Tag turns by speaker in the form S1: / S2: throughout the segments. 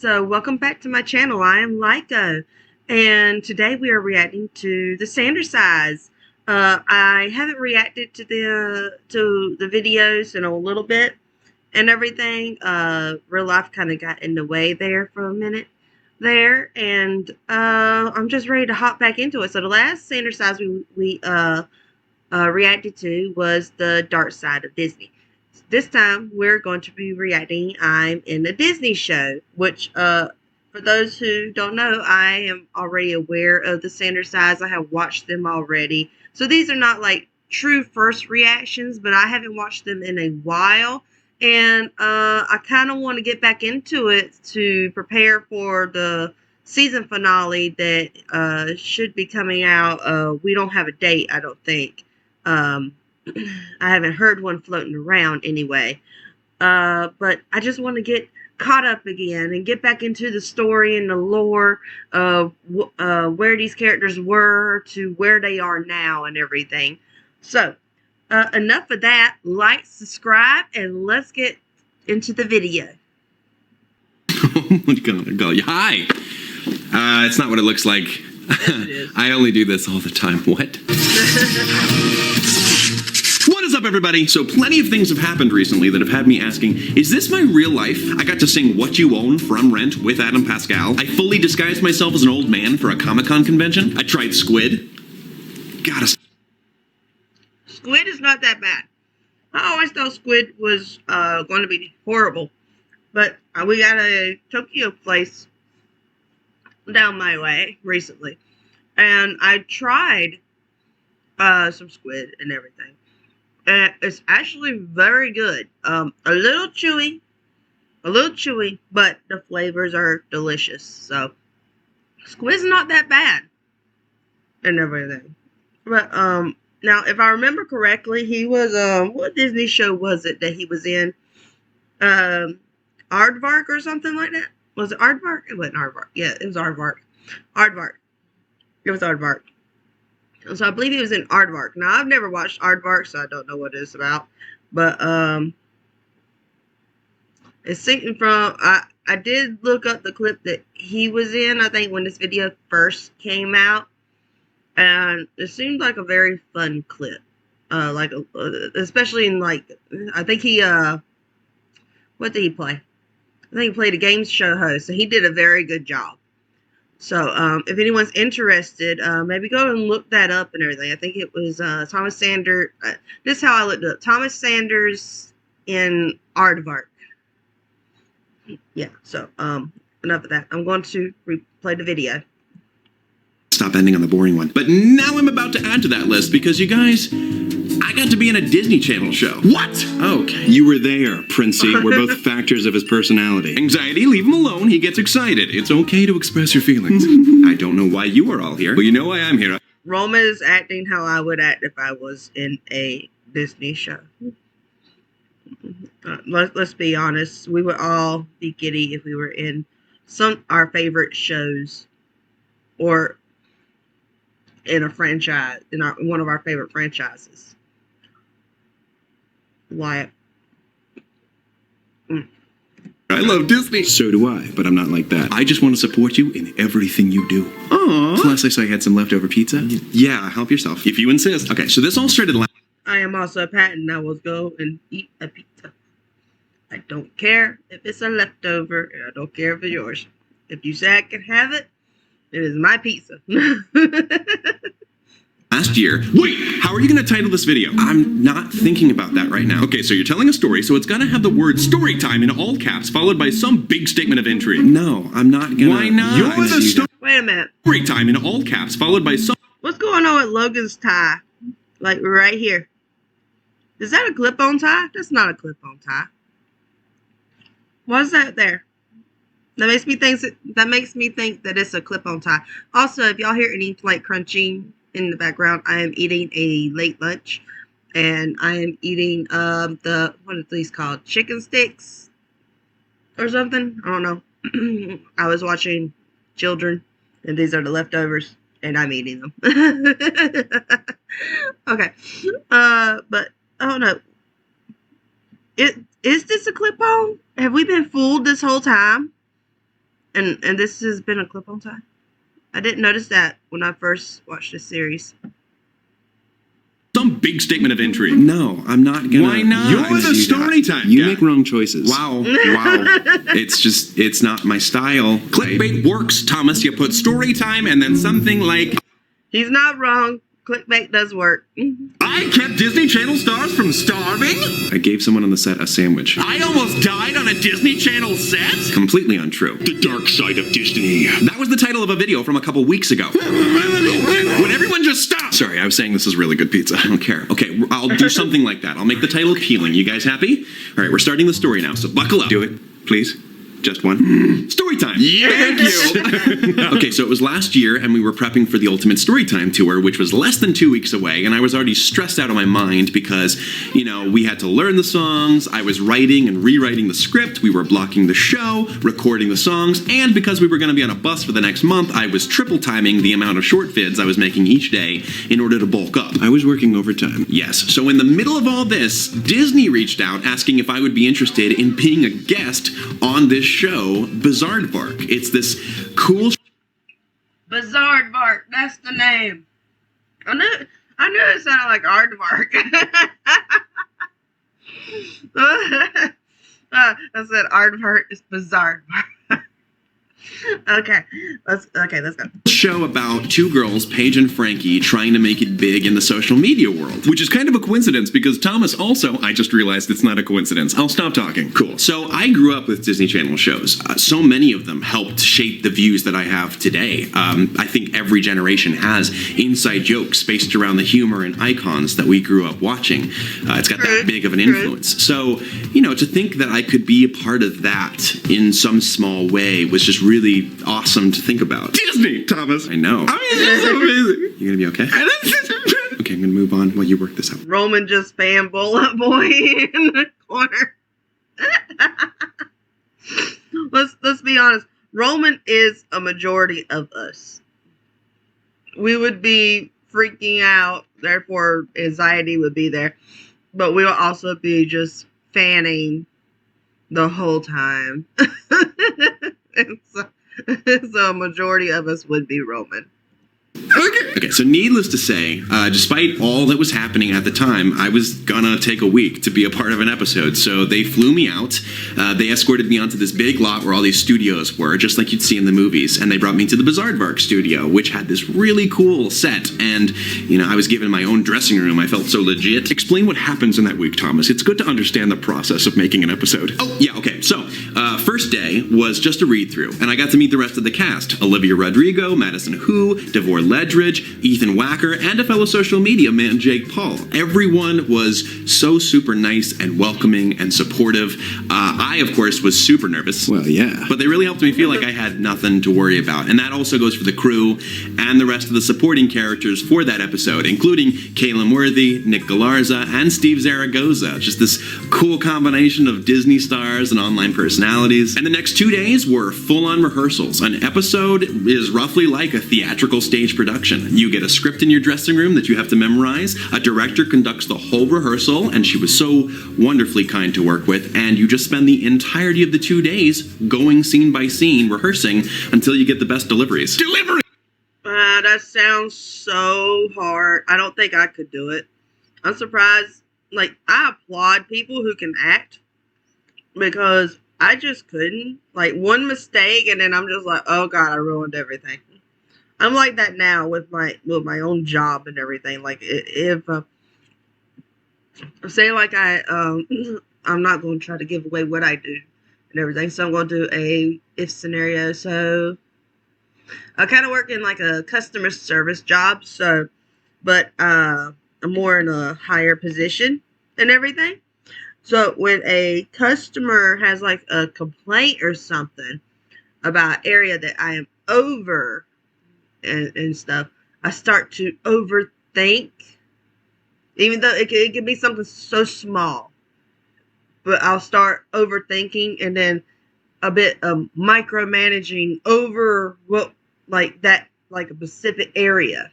S1: So welcome back to my channel. I am Lyco, and today we are reacting to the Sanders size. I haven't reacted to the videos in a little bit and everything. Real life kind of got in the way there for a minute there, and I'm just ready to hop back into it. So the last Sanders size we reacted to was the Dark Side of Disney. This time we're going to be reacting I'm in a Disney show, which for those who don't know, I am already aware of the Sanders size. I have watched them already. So these are not like true first reactions, but I haven't watched them in a while. And I kind of want to get back into it to prepare for the season finale that should be coming out. We don't have a date, I don't think. I haven't heard one floating around anyway. But I just want to get caught up again and get back into the story and the lore of where these characters were to where they are now and everything. So, enough of that. Like, subscribe, and let's get into the video.
S2: Hi. It's not what it looks like. I only do this all the time. What? What is up, everybody? So plenty of things have happened recently that have had me asking, is this my real life? I got to sing What You Own from Rent with Adam Pascal. I fully disguised myself as an old man for a Comic-Con convention. I tried Squid.
S1: Squid is not that bad. I always thought Squid was going to be horrible. But we got a Tokyo place down my way recently. And I tried some Squid and everything. And it's actually very good. A little chewy, but the flavors are delicious. So Squid's not that bad and everything. But now if I remember correctly, he was what Disney show was it that he was in? Aardvark or something like that. Was it Aardvark? It wasn't Aardvark. Yeah, it was Aardvark. Aardvark. It was Aardvark. So I believe he was in Aardvark. Now, I've never watched Aardvark, so I don't know what it's about. But it's something from... I did look up the clip that he was in, I think, when this video first came out. And it seemed like a very fun clip. Especially in, like... I think he... what did he play? I think he played a game show host. So he did a very good job. So, if anyone's interested, maybe go and look that up and everything. I think it was Thomas Sanders. This is how I looked it up. Thomas Sanders in Aardvark. Yeah, so, enough of that. I'm going to replay the video.
S2: Stop ending on the boring one. But now I'm about to add to that list because, you guys, I got to be in a Disney Channel show. What? Okay.
S3: You were there, Princey. We're both factors of his personality.
S2: Anxiety, leave him alone. He gets excited. It's okay to express your feelings. I don't know why you are all here, but you know why I'm here.
S1: Roma is acting how I would act if I was in a Disney show. Let's be honest. We would all be giddy if we were in our favorite shows or in a franchise, in one of our favorite franchises. Why?
S2: I love Disney.
S3: So do I, but I'm not like that.
S2: I just want to support you in everything you do.
S3: Aww.
S2: Plus, I saw you had some leftover pizza. Yeah, help yourself. If you insist. Okay, so this all started last...
S1: I am also a patent. I will go and eat a pizza. I don't care if it's a leftover, and I don't care if it's yours. If you say I can have it, it is my pizza.
S2: Last year. Wait, how are you going to title this video? I'm not thinking about that right now. Okay, so you're telling a story, so it's got to have the word story time in all caps, followed by some big statement of intrigue.
S3: No, I'm not gonna...
S2: Why not?
S3: You're the
S1: Wait a minute.
S2: Story time in all caps, followed by some...
S1: What's going on with Logan's tie? Like, right here. Is that a clip-on tie? That's not a clip-on tie. Why is that there? That makes me think that it's a clip-on tie. Also, if y'all hear any like crunching in the background, I am eating a late lunch, and I am eating what are these called? Chicken sticks or something? I don't know. I was watching Children, and these are the leftovers, and I'm eating them. Okay, but I don't know. Is this a clip-on? Have we been fooled this whole time? And this has been a clip-on tie. I didn't notice that when I first watched this series.
S2: Some big statement of intrigue. No, I'm not gonna.
S3: Why not?
S2: You're the story time
S3: You
S2: guy.
S3: make wrong choices.
S2: Wow. It's not my style. Clickbait works, Thomas. You put story time and then something like,
S1: He's not wrong. Clickbait does work.
S2: I kept Disney Channel stars from starving? I gave someone on the set a sandwich. I almost died on a Disney Channel set? Completely untrue.
S4: The dark side of Disney.
S2: That was the title of a video from a couple weeks ago. Would everyone just stop? Sorry, I was saying this is really good pizza. I don't care. Okay, I'll do something like that. I'll make the title appealing. You guys happy? All right, we're starting the story now, so buckle up.
S3: Do it, please. Just one.
S2: Story time. Thank you. Okay, so it was last year, and we were prepping for the Ultimate Storytime Tour, which was less than 2 weeks away, and I was already stressed out of my mind because, we had to learn the songs, I was writing and rewriting the script, we were blocking the show, recording the songs, and because we were going to be on a bus for the next month, I was triple timing the amount of short vids I was making each day in order to bulk up.
S3: I was working overtime.
S2: Yes, so in the middle of all this, Disney reached out asking if I would be interested in being a guest on this show, Bizarrebark. It's this cool
S1: Bizarrebark, that's the name. I knew it sounded like Aardvark. I said Aardvark is Bizarrebark. Okay, let's go.
S2: show about two girls, Paige and Frankie, trying to make it big in the social media world. Which is kind of a coincidence because Thomas also, I just realized it's not a coincidence. I'll stop talking. Cool. So I grew up with Disney Channel shows. So many of them helped shape the views that I have today. I think every generation has inside jokes based around the humor and icons that we grew up watching. It's got that big of an influence. So, to think that I could be a part of that in some small way was just really awesome to think about.
S3: Disney, Thomas.
S2: I know.
S3: I mean, it's so amazing.
S2: You gonna be okay? Okay, I'm gonna move on while you work this out.
S1: Roman just spam Bullet Boy in the corner. Let's be honest. Roman is a majority of us. We would be freaking out, therefore anxiety would be there. But we'll also be just fanning the whole time. And so a majority of us would be Roman.
S2: Okay, so needless to say, despite all that was happening at the time, I was gonna take a week to be a part of an episode. So they flew me out. They escorted me onto this big lot where all these studios were, just like you'd see in the movies. And they brought me to the Bizarrebark studio, which had this really cool set. And, I was given my own dressing room. I felt so legit. Explain what happens in that week, Thomas. It's good to understand the process of making an episode. Oh, yeah, okay. So, first day was just a read-through. And I got to meet the rest of the cast. Olivia Rodrigo, Madison Hu, Devore Ledridge, Ethan Wacker, and a fellow social media man, Jake Paul. Everyone was so super nice and welcoming and supportive. I, of course, was super nervous.
S3: Well, yeah.
S2: But they really helped me feel like I had nothing to worry about. And that also goes for the crew and the rest of the supporting characters for that episode, including Caleb Worthy, Nick Galarza, and Steve Zaragoza. Just this cool combination of Disney stars and online personalities. And the next 2 days were full-on rehearsals. An episode is roughly like a theatrical stage production. You get a script in your dressing room that you have to memorize. A director conducts the whole rehearsal, and she was so wonderfully kind to work with. And you just spend the entirety of the 2 days going scene by scene, rehearsing until you get the best deliveries. Delivery!
S1: That sounds so hard. I don't think I could do it. I'm surprised. I applaud people who can act because I just couldn't. One mistake and then I'm just like, oh God, I ruined everything. I'm like that now with my own job and everything. If say I'm not going to try to give away what I do and everything, so I'm going to do a if scenario. So I kind of work in a customer service job, but I'm more in a higher position and everything. So when a customer has a complaint or something about area that I am over and stuff, I start to overthink, even though it could be something so small, but I'll start overthinking and then a bit of micromanaging over a specific area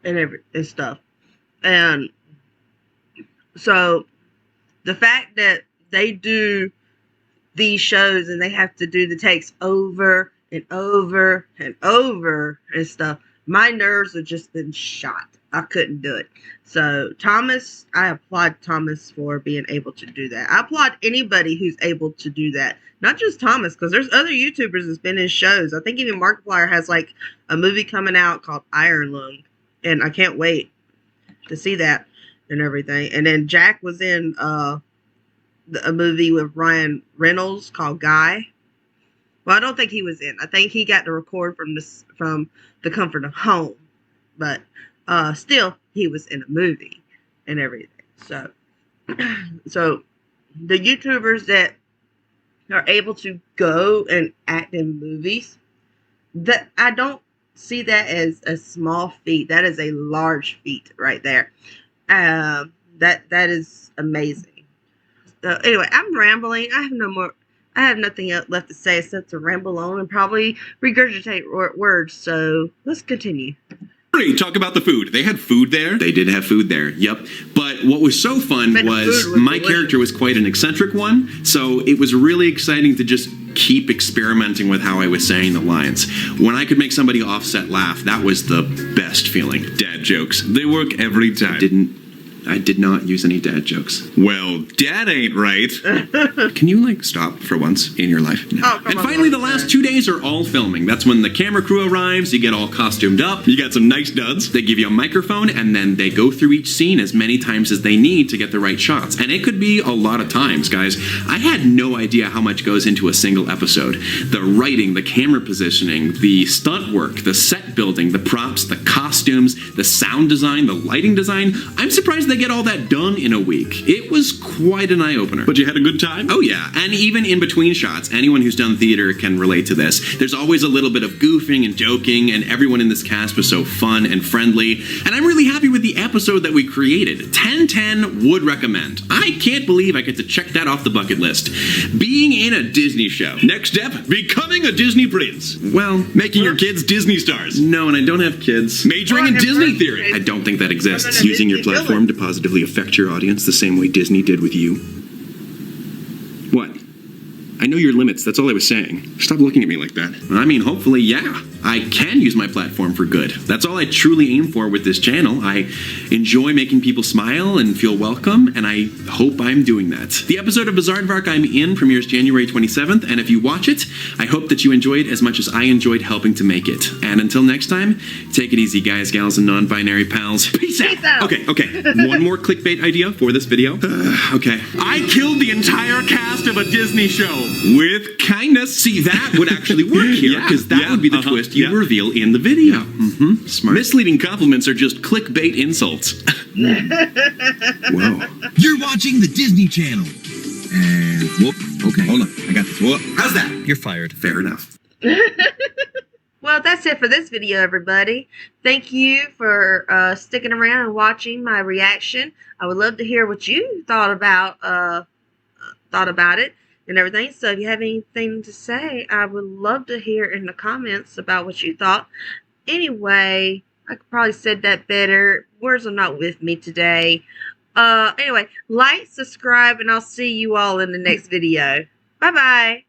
S1: and stuff. And so the fact that they do these shows and they have to do the takes over and over and over and stuff, my nerves have just been shot. I couldn't do it. So Thomas, I applaud Thomas for being able to do that. I applaud anybody who's able to do that. Not just Thomas, because there's other YouTubers that's been in shows. I think even Markiplier has like a movie coming out called Iron Lung, and I can't wait to see that and everything. And then Jack was in a movie with Ryan Reynolds called Guy. Well, I don't think he was in. I think he got to record from the comfort of home, but still, he was in a movie and everything. So, so the YouTubers that are able to go and act in movies, that I don't see that as a small feat. That is a large feat right there. That is amazing. So anyway, I'm rambling. I have nothing else left to say except to ramble on and probably regurgitate words. So let's continue.
S2: Talk about the food. They had food there. They did have food there. Yep. But what was so fun was my character was quite an eccentric one. So it was really exciting to just keep experimenting with how I was saying the lines. When I could make somebody offset laugh, that was the best feeling. Dad jokes. They work every time. I did not use any dad jokes. Well, dad ain't right. Can you, stop for once in your life? No.
S1: Oh,
S2: and finally, the last 2 days are all filming. That's when the camera crew arrives, you get all costumed up, you got some nice duds, they give you a microphone, and then they go through each scene as many times as they need to get the right shots. And it could be a lot of times, guys. I had no idea how much goes into a single episode. The writing, the camera positioning, the stunt work, the set building, the props, the costumes, the sound design, the lighting design. I'm surprised they get all that done in a week. It was quite an eye-opener.
S3: But you had a good time?
S2: Oh yeah, and even in between shots, anyone who's done theater can relate to this. There's always a little bit of goofing and joking, and everyone in this cast was so fun and friendly. And I'm really happy with the episode that we created. 10/10 would recommend. I can't believe I get to check that off the bucket list. Being in a Disney show.
S3: Next step, becoming a Disney prince.
S2: Well,
S3: Making your kids Disney stars.
S2: no, and I don't have kids.
S3: Majoring in Disney theory.
S2: I don't think that exists.
S3: Using your platform to positively affect your audience the same way Disney did with you. What? I know your limits, that's all I was saying. Stop looking at me like that.
S2: I mean, hopefully, yeah. I can use my platform for good. That's all I truly aim for with this channel. I enjoy making people smile and feel welcome, and I hope I'm doing that. The episode of Bizarrevark I'm in premieres January 27th, and if you watch it, I hope that you enjoy it as much as I enjoyed helping to make it. And until next time, take it easy, guys, gals, and non-binary pals. Peace out! Okay. One more clickbait idea for this video. Okay. I killed the entire cast of a Disney show. With kindness. See, that would actually work here, because that would be the twist you reveal in the video. Smart. Misleading compliments are just clickbait insults.
S3: Whoa.
S5: You're watching the Disney Channel. And whoop. Okay, hold on. I got this. Whoop. How's that? You're fired.
S2: Fair enough.
S1: Well, that's it for this video, everybody. Thank you for sticking around and watching my reaction. I would love to hear what you thought about it and everything. So if you have anything to say, I would love to hear in the comments about what you thought. Anyway, I could probably said that better. Words are not with me today. Anyway, like, subscribe, and I'll see you all in the next video. Bye-bye.